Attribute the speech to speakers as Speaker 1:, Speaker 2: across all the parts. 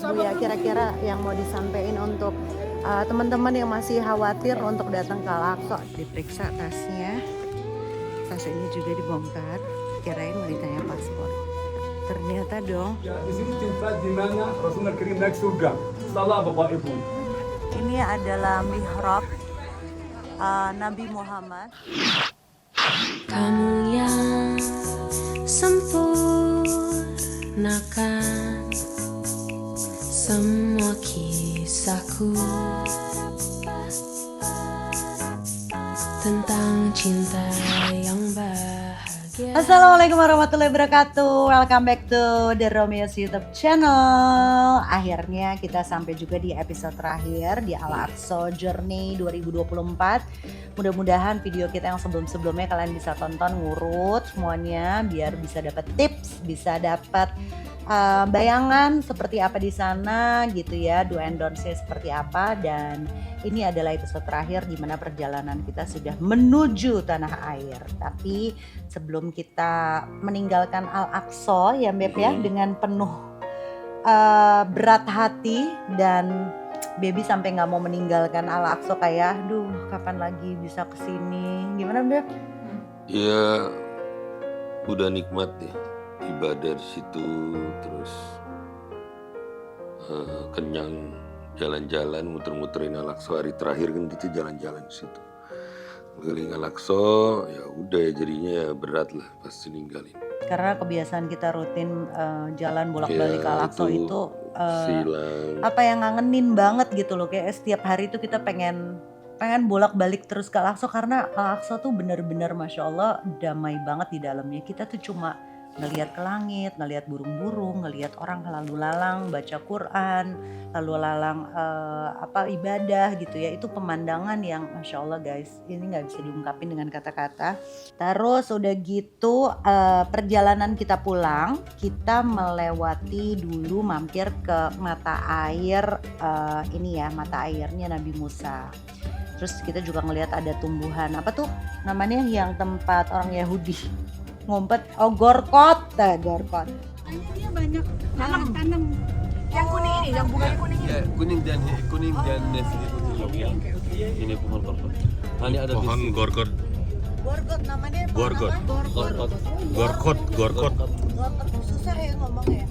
Speaker 1: Bu ya, kira-kira yang mau disampaikan untuk teman-teman yang masih khawatir untuk datang ke Al-Aqsa. Diperiksa tasnya, tas ini juga dibongkar, kirain mau ditanya paspor. Ternyata dong.
Speaker 2: Ya, di sini tempat di mana Rasulullah Karim naik surga. Salah Bapak Ibu.
Speaker 1: Ini adalah mihrab Nabi Muhammad.
Speaker 3: Kamu yang sempurnakan semua kisahku tentang cinta yang bahagia.
Speaker 1: Assalamualaikum warahmatullahi wabarakatuh. Welcome back to The Romeo's YouTube channel. Akhirnya kita sampai juga di episode terakhir di Al-Aqsa Journey 2024. Mudah-mudahan video kita yang sebelum-sebelumnya kalian bisa tonton ngurut semuanya biar bisa dapat tips, bisa dapat bayangan seperti apa di sana gitu ya, do and don't-nya seperti apa. Dan ini adalah episode terakhir di mana perjalanan kita sudah menuju tanah air. Tapi sebelum kita meninggalkan Al-Aqsa ya Beb ya, dengan penuh berat hati, dan Baby sampai nggak mau meninggalkan Al-Aqsa kayak, aduh kapan lagi bisa kesini. Gimana Beb?
Speaker 4: Ya udah nikmat ya ibadah di situ, terus kenyang jalan-jalan muter-muterin Al-Aqsa. Hari terakhir kan kita jalan-jalan di situ keliling Al-Aqsa, ya udah jadinya berat lah pasti ninggalin.
Speaker 1: Karena kebiasaan kita rutin jalan bolak-balik ke Al-Aqsa itu
Speaker 4: silang.
Speaker 1: apa yang ngangenin banget gitu loh, kayak setiap hari itu kita pengen bolak-balik terus ke Al-Aqsa, karena Al-Aqsa tuh bener-bener Masya Allah damai banget di dalamnya. Kita tuh cuma ngelihat ke langit, ngelihat burung-burung, ngelihat orang lalu lalang baca Quran, lalu lalang ibadah gitu ya. Itu pemandangan yang Masya Allah guys, ini nggak bisa diungkapin dengan kata-kata. Terus udah gitu perjalanan kita pulang, kita melewati dulu mampir ke mata air ini ya, mata airnya Nabi Musa. Terus kita juga ngelihat ada tumbuhan apa tuh namanya yang tempat orang Yahudi ngumpet, gorkot.
Speaker 5: Ini dia banyak tanam yang kuning ini, yang bunganya kuning ini.
Speaker 6: Ya, kuning dan nasi putih. Ini pohon gorkot. Ini ada
Speaker 4: Pohon gorkot.
Speaker 1: Gorkot namanya apa?
Speaker 4: Gorkot.
Speaker 6: Gorkot.
Speaker 4: Gorkot.
Speaker 1: Susah ya ngomongnya.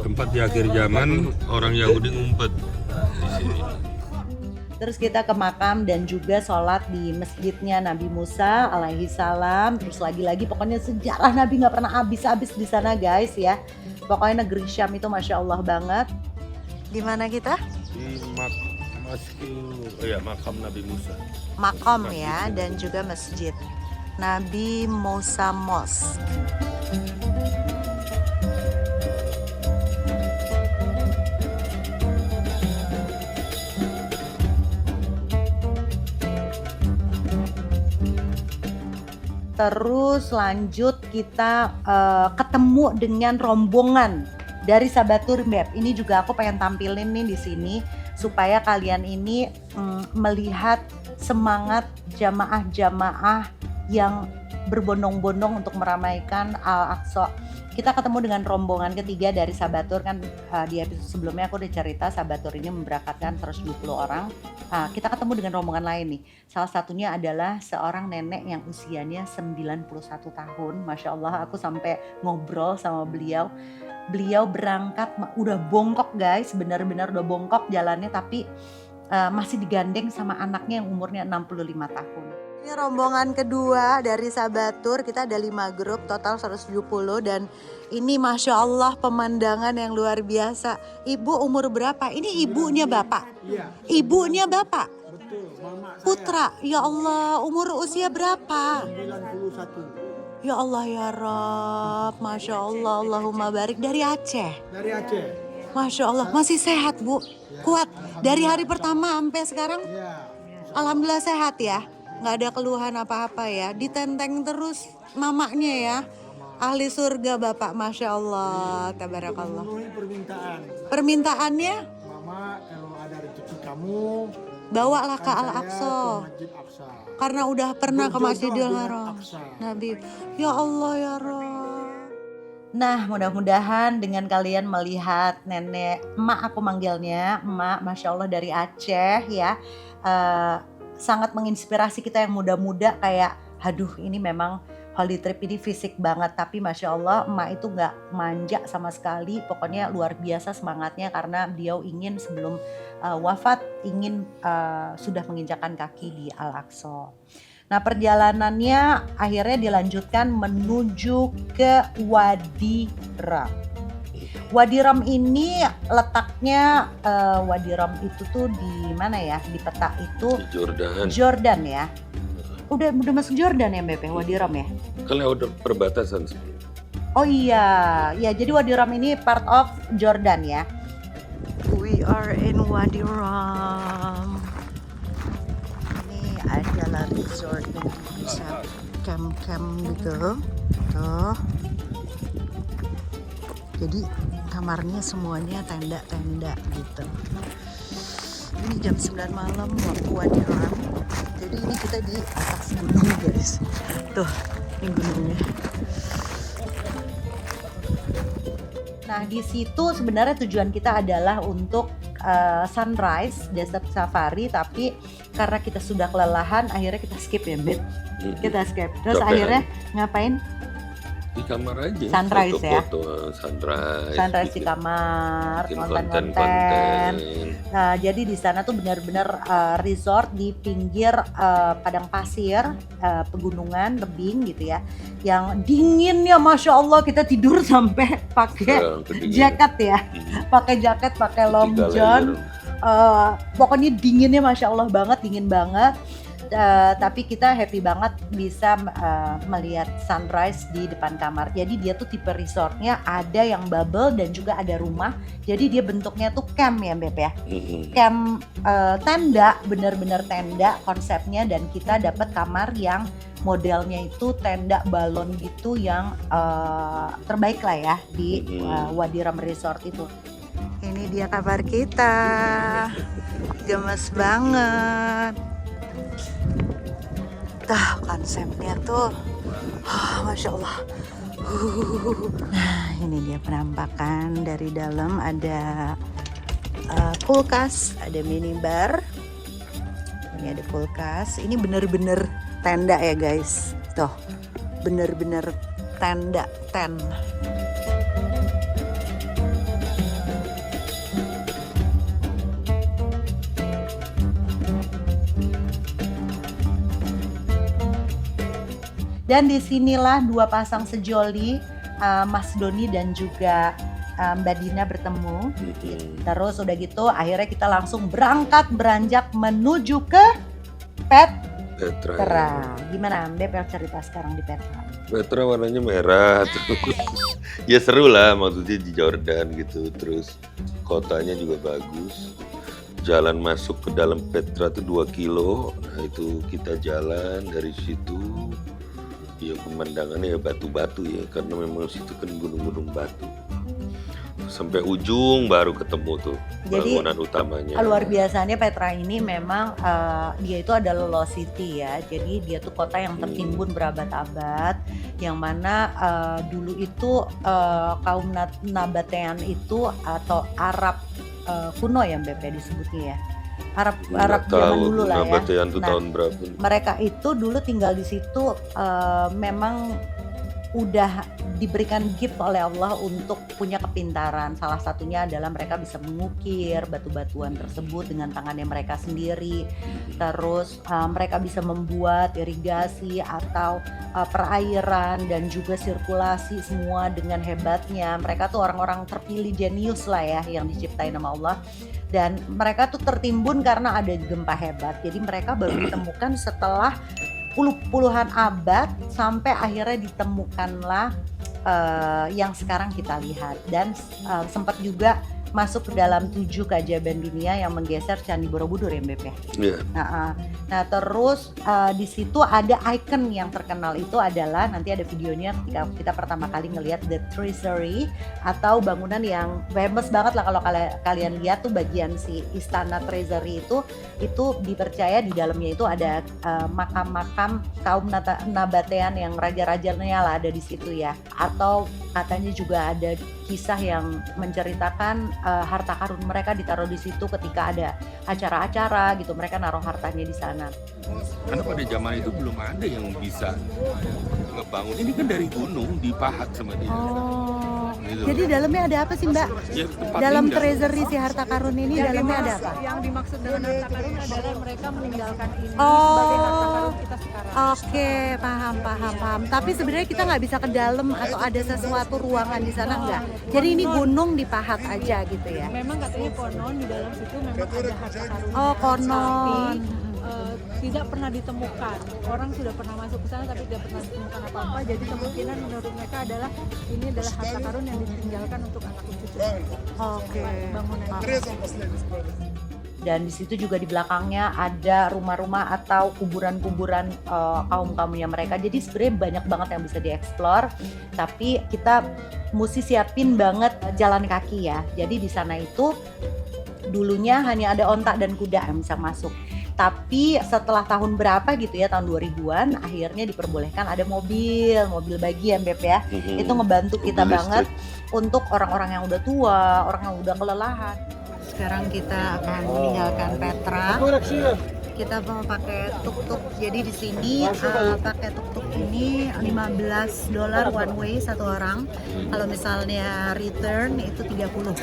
Speaker 4: Tempat di akhir zaman orang Yahudi ngumpet di sini.
Speaker 1: Terus kita ke makam dan juga sholat di masjidnya Nabi Musa alaihi salam. Terus lagi-lagi pokoknya sejarah Nabi nggak pernah habis-habis di sana guys ya. Pokoknya negeri Syam itu Masya Allah banget. Di mana kita?
Speaker 4: Di makam Nabi Musa.
Speaker 1: Makam ya, dan juga masjid Nabi Musa Mosque. Terus lanjut kita ketemu dengan rombongan dari Sabatur Beb. Ini juga aku pengen tampilin nih di sini supaya kalian ini melihat semangat jamaah-jamaah yang berbondong-bondong untuk meramaikan Al-Aqsa. Kita ketemu dengan rombongan ketiga dari Sabatur kan, di episode sebelumnya aku udah cerita Sabatur ini memberangkatkan 120 orang. Kita ketemu dengan rombongan lain nih. Salah satunya adalah seorang nenek yang usianya 91 tahun. Masya Allah, aku sampai ngobrol sama beliau. Beliau berangkat udah bongkok guys, benar-benar udah bongkok jalannya, tapi masih digandeng sama anaknya yang umurnya 65 tahun. Ini rombongan kedua dari Sabatur, kita ada 5 grup, total 170, dan ini Masya Allah pemandangan yang luar biasa. Ibu umur berapa? Ini ibunya Bapak?
Speaker 2: Iya.
Speaker 1: Ibunya Bapak?
Speaker 2: Betul, mama saya
Speaker 1: Putra, ya Allah, umur usia berapa?
Speaker 2: 91.
Speaker 1: Ya Allah ya Rabb, Masya Allah, Allahumma barik. Dari Aceh?
Speaker 2: Dari Aceh.
Speaker 1: Masya Allah, masih sehat Bu? Kuat? Dari hari pertama sampai sekarang?
Speaker 2: Iya.
Speaker 1: Alhamdulillah sehat ya? Nggak ada keluhan apa-apa ya? Ditenteng terus mamanya ya? Ahli surga Bapak, Masya Allah, tabarakallah.
Speaker 2: Memenuhi permintaan.
Speaker 1: Permintaannya?
Speaker 2: Mama, kalau ada rezeki kamu,
Speaker 1: Bawalah ke
Speaker 2: kan saya
Speaker 1: Al-Aqsa.
Speaker 2: ke Masjid Aqsa.
Speaker 1: Karena udah pernah ke
Speaker 2: Berjodoh
Speaker 1: Masjidil
Speaker 2: dengan
Speaker 1: Haram.
Speaker 2: Aqsa.
Speaker 1: Nabi, ya Allah ya Rabb. Nah, mudah-mudahan dengan kalian melihat nenek emak, aku manggilnya emak, masya Allah dari Aceh ya, eh, sangat menginspirasi kita yang muda-muda kayak, aduh ini memang holy trip ini fisik banget, tapi masya Allah emak itu nggak manja sama sekali, pokoknya luar biasa semangatnya karena beliau ingin sebelum wafat ingin sudah menginjakan kaki di Al-Aqsa. Nah perjalanannya akhirnya dilanjutkan menuju ke Wadi Ram. Wadi Ram ini letaknya Wadi Ram itu tuh di mana ya? Di peta itu
Speaker 4: Di Jordan.
Speaker 1: Jordan ya. Udah masuk Jordan ya BP Wadi Ram ya?
Speaker 4: Kan lewat perbatasan sebelum.
Speaker 1: Oh iya, ya jadi Wadi Ram ini part of Jordan ya. We are in Wadi Ram. Ini adalah resort yang bisa camp-camp gitu. Tuh. Jadi kamarnya semuanya tenda-tenda gitu. Ini jam 9 malam waktu Wadi Ram. Jadi ini kita di atas gunung guys. Tuh, ini gunungnya. Nah di situ sebenarnya tujuan kita adalah untuk sunrise desert safari, tapi karena kita sudah kelelahan akhirnya kita skip ya Beb. Kita skip. Terus
Speaker 4: Capean.
Speaker 1: akhirnya ngapain?
Speaker 4: Di kamar aja.
Speaker 1: Sunrise ya?
Speaker 4: Foto-foto, sunrise.
Speaker 1: Sunrise di
Speaker 4: bikin-
Speaker 1: kamar,
Speaker 4: bikin
Speaker 1: konten-konten.
Speaker 4: konten-konten.
Speaker 1: Nah, jadi di sana tuh benar-benar resort di pinggir padang pasir, pegunungan, tebing gitu ya. Yang dinginnya Masya Allah kita tidur sampai pakai
Speaker 4: Kedingin.
Speaker 1: jaket ya. Pakai jaket, pakai long
Speaker 4: Tiga
Speaker 1: john.
Speaker 4: layer.
Speaker 1: Pokoknya dinginnya Masya Allah banget, dingin banget. Tapi kita happy banget bisa melihat sunrise di depan kamar. Jadi dia tuh tipe resortnya ada yang bubble dan juga ada rumah. Jadi dia bentuknya tuh camp ya Beb ya. Camp tenda, bener-bener tenda konsepnya, dan kita dapat kamar yang modelnya itu tenda balon gitu yang terbaik lah ya di Wadi Ram Resort itu. Ini dia kabar kita, gemes banget. Tuh konsepnya tuh, Masya Allah. Nah ini dia penampakan dari dalam, ada kulkas, ada minibar. Ini ada kulkas, ini bener-bener tenda ya guys. Tuh, bener-bener tenda, tent. Dan disinilah dua pasang sejoli, Mas Doni dan juga Mbak Dina bertemu. Terus udah gitu akhirnya kita langsung beranjak menuju ke
Speaker 4: Petra.
Speaker 1: Petra. Gimana Beb cerita sekarang di Petra?
Speaker 4: Petra warnanya merah tuh. Ya seru lah, maksudnya di Jordan gitu. Terus kotanya juga bagus. Jalan masuk ke dalam Petra tuh 2 kilo. Nah itu kita jalan dari situ. Ya pemandangannya ya batu-batu ya, karena memang situ kan gunung-gunung batu. Sampai ujung baru ketemu tuh
Speaker 1: Jadi,
Speaker 4: bangunan utamanya.
Speaker 1: Luar biasanya Petra ini memang dia itu adalah lost city ya. Jadi dia tuh kota yang tertimbun berabad-abad, yang mana dulu itu kaum Nabatean itu atau Arab kuno ya BP disebutnya ya. Arab zaman dulu lah ya.
Speaker 4: Nabatean tuh
Speaker 1: Nah,
Speaker 4: tahun berapa?
Speaker 1: mereka itu dulu tinggal di situ memang udah diberikan gift oleh Allah untuk punya kepintaran. Salah satunya adalah mereka bisa mengukir batu-batuan tersebut dengan tangannya mereka sendiri. Terus mereka bisa membuat irigasi atau perairan dan juga sirkulasi semua dengan hebatnya. Mereka tuh orang-orang terpilih, jenius lah ya, yang diciptain sama Allah. Dan mereka tuh tertimbun karena ada gempa hebat. Jadi mereka baru ditemukan setelah puluhan abad, sampai akhirnya ditemukanlah yang sekarang kita lihat. Dan sempat juga masuk ke dalam 7 keajaiban dunia yang menggeser Candi Borobudur ya Beb ya.
Speaker 4: Iya.
Speaker 1: Nah terus di situ ada icon yang terkenal, itu adalah nanti ada videonya ketika kita pertama kali ngelihat The Treasury, atau bangunan yang famous banget lah kalau kalian lihat tuh bagian si istana Treasury itu dipercaya di dalamnya itu ada makam-makam kaum Nabatean yang raja-rajanya lah ada di situ ya, atau Katanya juga ada kisah yang menceritakan harta karun mereka ditaruh di situ ketika ada acara-acara gitu, mereka naruh hartanya di sana.
Speaker 4: Karena pada zaman itu belum ada yang bisa ngebangun. Ini kan dari gunung dipahat sama dia.
Speaker 1: Oh,
Speaker 4: Gitu.
Speaker 1: jadi dalamnya ada apa sih Mbak?
Speaker 4: Ya, tempat
Speaker 1: Dalam
Speaker 4: tinggal.
Speaker 1: treasury si harta karun ini dalamnya ada apa?
Speaker 5: Yang dimaksud dengan harta karun adalah mereka meninggalkan ini
Speaker 1: Oh.
Speaker 5: sebagai harta karun kita sekarang.
Speaker 1: Oke, paham. Tapi sebenarnya kita nggak bisa ke dalam atau ada sesuatu ruangan di sana nggak? Jadi ini gunung dipahat aja gitu ya?
Speaker 5: Memang katanya konon di dalam situ memang ada harta karun.
Speaker 1: Oh, konon.
Speaker 5: Tidak pernah ditemukan. Orang sudah pernah masuk ke sana tapi tidak pernah ditemukan apa-apa. Jadi kemungkinan menurut mereka adalah ini adalah harta karun yang ditinggalkan untuk anak cucu.
Speaker 1: Oke.
Speaker 5: Bangunan.
Speaker 1: Dan di situ juga di belakangnya ada rumah-rumah atau kuburan-kuburan kaum-kaumnya mereka. Jadi sebenarnya banyak banget yang bisa dieksplor. Tapi kita mesti siapin banget jalan kaki ya. Jadi di sana itu dulunya hanya ada onta dan kuda yang bisa masuk. Tapi setelah tahun berapa gitu ya, tahun 2000-an akhirnya diperbolehkan ada mobil bagi ya Beb ya. Itu ngebantu kita
Speaker 4: Mobil
Speaker 1: banget untuk orang-orang yang udah tua, orang yang udah kelelahan. Sekarang kita akan meninggalkan Petra. Kita mau pakai tuk-tuk. Jadi di sini pakai tuk-tuk ini $15 one way satu orang. Kalau misalnya return itu 30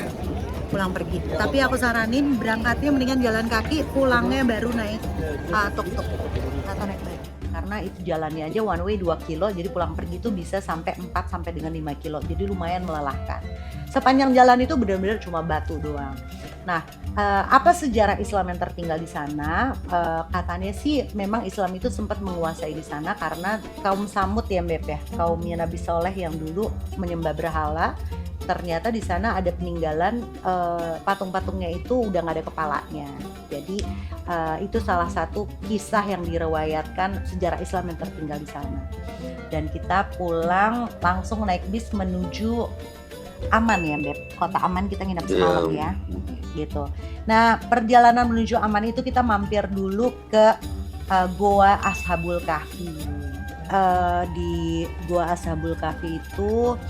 Speaker 1: pulang pergi. Tapi aku saranin berangkatnya mendingan jalan kaki, pulangnya baru naik tuk-tuk atau naik bike. Karena itu jalannya aja one way 2 kilo, jadi pulang pergi itu bisa sampai 4 sampai dengan 5 kilo. Jadi lumayan melelahkan. Sepanjang jalan itu benar-benar cuma batu doang. Nah, apa sejarah Islam yang tertinggal di sana? Katanya sih memang Islam itu sempat menguasai di sana karena kaum Samud ya Beb ya, kaumnya Nabi Soleh yang dulu menyembah berhala. Ternyata di sana ada peninggalan patung-patungnya itu udah nggak ada kepalanya. Jadi itu salah satu kisah yang direwayatkan sejarah Islam yang tertinggal di sana. Dan kita pulang langsung naik bis menuju Aman ya Beb, kota Aman kita nginep semalam ya, gitu. Nah perjalanan menuju Aman itu kita mampir dulu ke Goa Ashabul Kahfi. Di Goa Ashabul Kahfi itu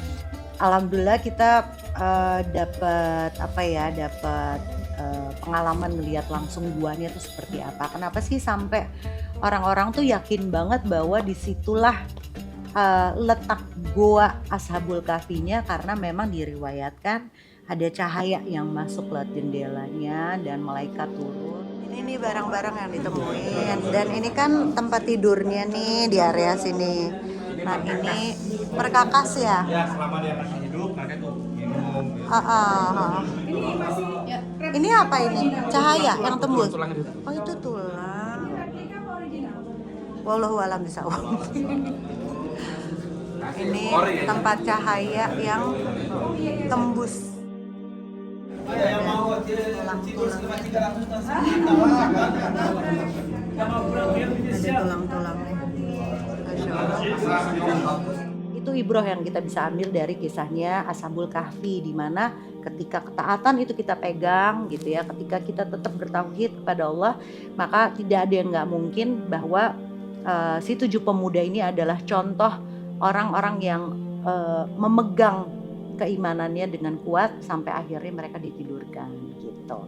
Speaker 1: alhamdulillah kita dapat pengalaman melihat langsung guanya itu seperti apa. Kenapa sih sampai orang-orang tuh yakin banget bahwa disitulah letak Goa Ashabul Kahfinya, karena memang diriwayatkan ada cahaya yang masuk lewat jendelanya dan malaikat turun. Ini nih barang-barang yang ditemuin, dan ini kan tempat tidurnya nih di area sini. Nah ini perkakas ya.
Speaker 7: Ya, selama dia masih hidup, nanti tuh minum.
Speaker 1: Ini apa ini? Cahaya yang tembus. Oh itu tulang. Wallahu a'lam bishawab. Ini tempat cahaya yang tembus. Ada tulang-tulangnya. Masya Allah. Itu ibroh yang kita bisa ambil dari kisahnya Ashabul Kahfi, di mana ketika ketaatan itu kita pegang gitu ya, ketika kita tetap bertauhid kepada Allah, maka tidak ada yang nggak mungkin bahwa si 7 pemuda ini adalah contoh orang-orang yang memegang keimanannya dengan kuat sampai akhirnya mereka ditidurkan gitu.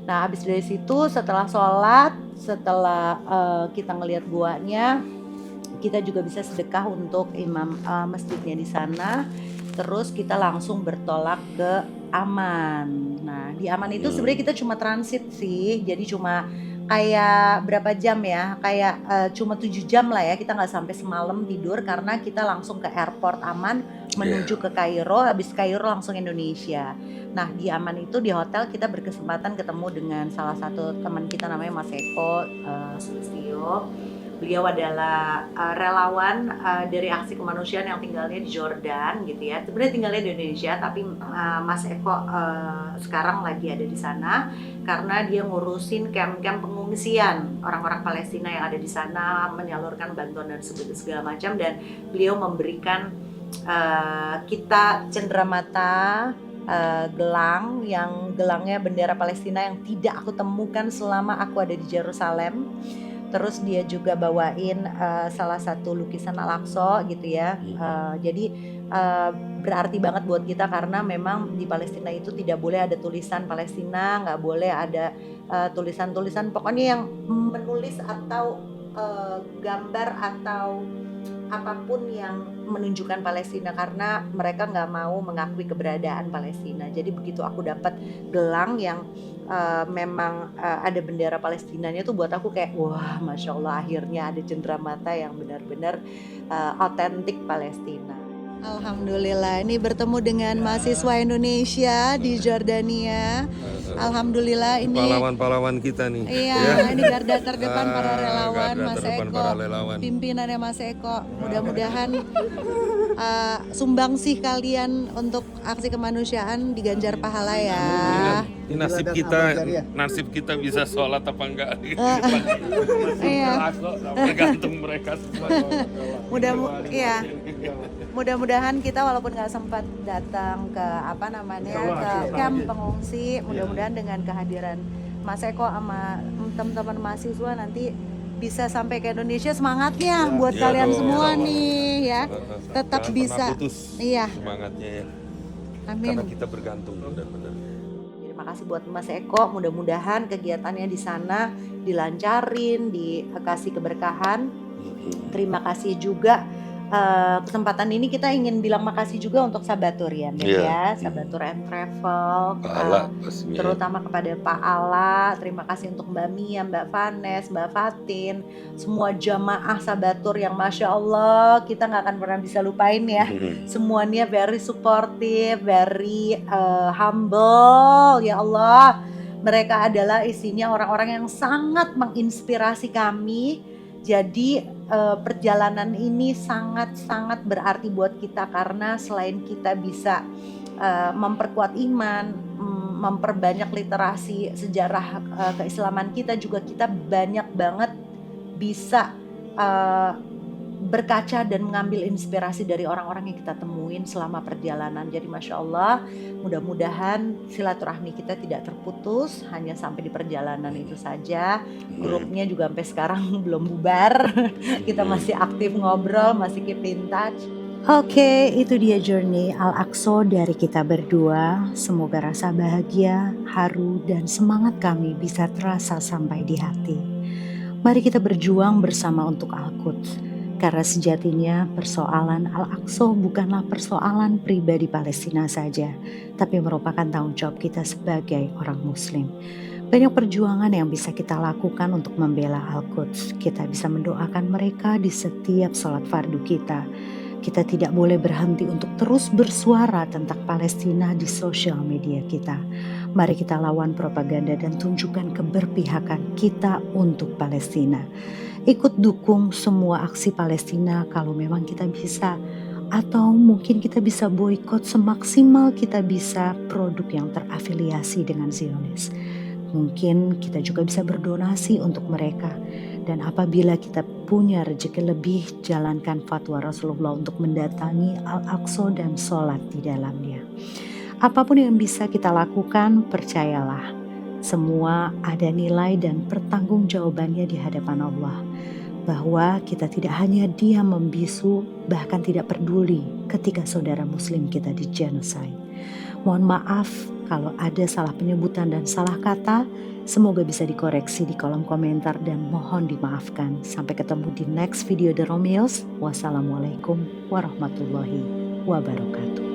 Speaker 1: Nah habis dari situ setelah sholat, setelah kita ngelihat guanya, kita juga bisa sedekah untuk imam masjidnya di sana. Terus kita langsung bertolak ke Aman. Nah di Aman itu sebenarnya kita cuma transit sih, jadi cuma kayak berapa jam ya, kayak cuma 7 jam lah ya, kita nggak sampai semalam tidur karena kita langsung ke airport Aman menuju ke Kairo, habis Kairo langsung Indonesia. Nah di Aman itu di hotel kita berkesempatan ketemu dengan salah satu teman kita namanya Mas Eko Sulistyo. Beliau adalah relawan dari aksi kemanusiaan yang tinggalnya di Jordan gitu ya. Sebenarnya tinggalnya di Indonesia, tapi Mas Eko sekarang lagi ada di sana karena dia ngurusin camp-camp pengungsian orang-orang Palestina yang ada di sana, menyalurkan bantuan dan segala macam, dan beliau memberikan kita cenderamata gelang, yang gelangnya bendera Palestina yang tidak aku temukan selama aku ada di Yerusalem. Terus dia juga bawain salah satu lukisan Al-Aqsa gitu ya. Jadi berarti banget buat kita karena memang di Palestina itu tidak boleh ada tulisan Palestina, nggak boleh ada tulisan-tulisan pokoknya yang menulis atau gambar atau apapun yang menunjukkan Palestina karena mereka nggak mau mengakui keberadaan Palestina. Jadi begitu aku dapat gelang yang memang ada bendera Palestinanya tuh buat aku kayak wah masya Allah akhirnya ada cenderamata yang benar-benar otentik Palestina. Alhamdulillah ini bertemu dengan mahasiswa Indonesia di Jordania. Alhamdulillah ini
Speaker 4: Pahlawan-pahlawan kita nih.
Speaker 1: iya ini garda terdepan para relawan
Speaker 4: garda
Speaker 1: Mas
Speaker 4: terdepan
Speaker 1: Eko,
Speaker 4: para relawan.
Speaker 1: pimpinannya Mas Eko. Mudah-mudahan sumbangsih kalian untuk aksi kemanusiaan diganjar pahala ya.
Speaker 4: Ini nasib kita bisa sholat apa enggak?
Speaker 1: Iya.
Speaker 4: Tergantung mereka semua.
Speaker 1: Mudah-mudahan kita walaupun nggak sempat datang ke ke kamp pengungsi, mudah-mudahan dengan kehadiran Mas Eko sama teman-teman mahasiswa nanti bisa sampai ke Indonesia semangatnya buat
Speaker 4: Iya
Speaker 1: kalian
Speaker 4: dong,
Speaker 1: semua
Speaker 4: sama.
Speaker 1: nih ya. Tetap
Speaker 4: Jangan
Speaker 1: bisa.
Speaker 4: pernah putus
Speaker 1: Iya.
Speaker 4: semangatnya ya.
Speaker 1: Amin.
Speaker 4: Karena kita bergantung benar-benar.
Speaker 1: Terima kasih buat Mas Eko. Mudah-mudahan kegiatannya di sana dilancarin, dikasih keberkahan. Terima kasih juga kesempatan ini kita ingin bilang makasih juga untuk Sabatur ya,
Speaker 4: Iya.
Speaker 1: Sabatur and Travel,
Speaker 4: Pahala pastinya.
Speaker 1: terutama kepada Pak Ala. Terima kasih untuk Mbak Mia, Mbak Vanes, Mbak Fatin, semua jamaah Sabatur yang masya Allah kita nggak akan pernah bisa lupain ya. Semuanya very supportive, very humble ya Allah. Mereka adalah isinya orang-orang yang sangat menginspirasi kami. Jadi perjalanan ini sangat-sangat berarti buat kita karena selain kita bisa memperkuat iman, memperbanyak literasi sejarah keislaman kita, juga kita banyak banget bisa berkaca dan mengambil inspirasi dari orang-orang yang kita temuin selama perjalanan. Jadi Masya Allah, mudah-mudahan silaturahmi kita tidak terputus hanya sampai di perjalanan itu saja. Grupnya juga sampai sekarang belum bubar. Kita masih aktif ngobrol, masih keep in touch. Oke, itu dia journey Al-Aqsa dari kita berdua. Semoga rasa bahagia, haru, dan semangat kami bisa terasa sampai di hati. Mari kita berjuang bersama untuk Al-Quds. Karena sejatinya persoalan Al-Aqsa bukanlah persoalan pribadi Palestina saja, tapi merupakan tanggung jawab kita sebagai orang Muslim. Banyak perjuangan yang bisa kita lakukan untuk membela Al-Quds. Kita bisa mendoakan mereka di setiap sholat fardu kita. Kita tidak boleh berhenti untuk terus bersuara tentang Palestina di sosial media kita. Mari kita lawan propaganda dan tunjukkan keberpihakan kita untuk Palestina. Ikut dukung semua aksi Palestina kalau memang kita bisa. Atau mungkin kita bisa boikot semaksimal kita bisa produk yang terafiliasi dengan Zionis. Mungkin kita juga bisa berdonasi untuk mereka. Dan apabila kita punya rezeki lebih, jalankan fatwa Rasulullah untuk mendatangi Al-Aqsa dan sholat di dalamnya. Apapun yang bisa kita lakukan, percayalah, semua ada nilai dan pertanggungjawabannya di hadapan Allah. Bahwa kita tidak hanya diam membisu, bahkan tidak peduli ketika saudara muslim kita di-genocide. Mohon maaf kalau ada salah penyebutan dan salah kata. Semoga bisa dikoreksi di kolom komentar dan mohon dimaafkan. Sampai ketemu di next video The Romeos. Wassalamualaikum warahmatullahi wabarakatuh.